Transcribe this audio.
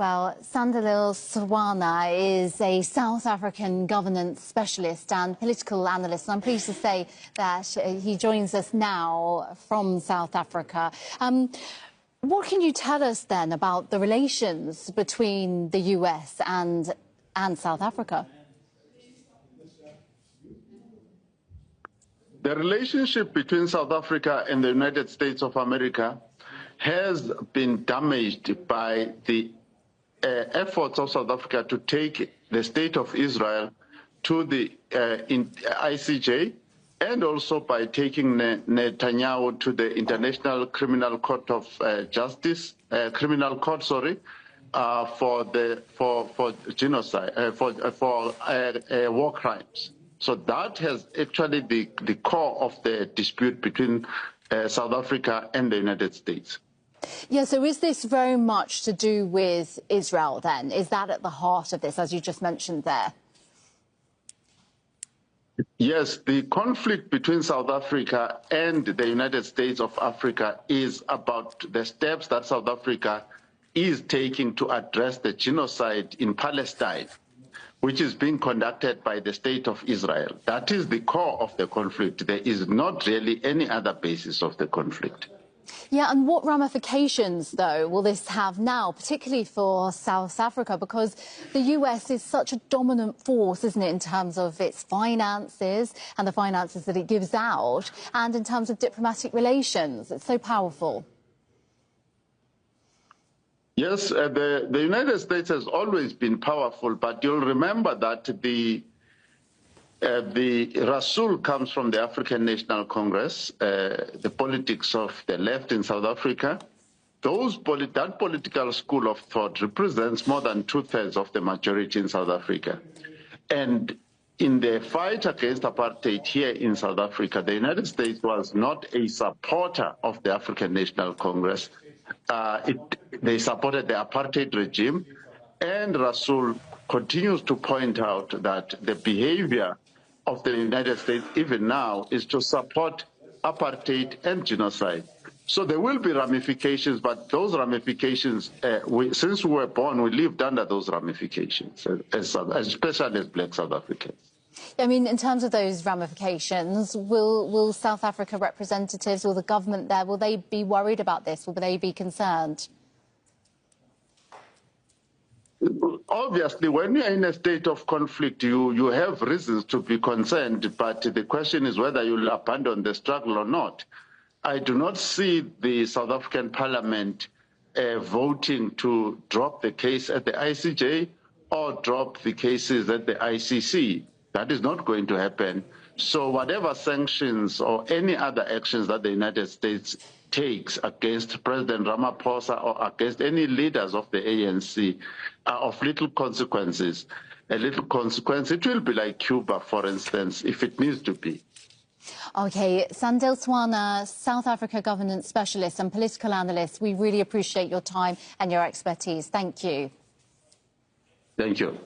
Well, Sandile Swana is a South African governance specialist and political analyst, and I'm pleased to say that he joins us now from South Africa. What can you tell us then about the relations between the US and South Africa? The relationship between South Africa and the United States of America has been damaged by the efforts of South Africa to take the state of Israel to the ICJ, and also by taking Netanyahu to the International Criminal Court of Justice, Criminal Court, sorry, for genocide, for war crimes. So that has actually the core of the dispute between South Africa and the United States. Yeah, so is this very much to do with Israel then? Is that at the heart of this, as you just mentioned there? Yes, the conflict between South Africa and the United States of Africa is about the steps that South Africa is taking to address the genocide in Palestine, which is being conducted by the state of Israel. That is the core of the conflict. There is not really any other basis of the conflict. Yeah, and what ramifications, though, will this have now, particularly for South Africa? Because the US is such a dominant force, isn't it, in terms of its finances and the finances that it gives out, and in terms of diplomatic relations. It's so powerful. Yes, the United States has always been powerful, but you'll remember that the Rasul comes from the African National Congress, the politics of the left in South Africa. That political school of thought represents more than 2/3 of the majority in South Africa. And in the fight against apartheid here in South Africa, the United States was not a supporter of the African National Congress. They supported the apartheid regime, and Rasul continues to point out that the behavior of the United States, even now, is to support apartheid and genocide. So there will be ramifications, but those ramifications, since we were born, we lived under those ramifications, especially as Black South Africans. I mean, in terms of those ramifications, will South Africa representatives or the government there, will they be worried about this? Will they be concerned? Obviously, when you're in a state of conflict, you have reasons to be concerned, but the question is whether you'll abandon the struggle or not. I do not see the South African Parliament voting to drop the case at the ICJ or drop the cases at the ICC. That is not going to happen. So whatever sanctions or any other actions that the United States takes against President Ramaphosa or against any leaders of the ANC are of little consequences. A little consequence, it will be like Cuba, for instance, if it needs to be. OK, Sandile Swana, South Africa governance specialist and political analyst, we really appreciate your time and your expertise. Thank you. Thank you.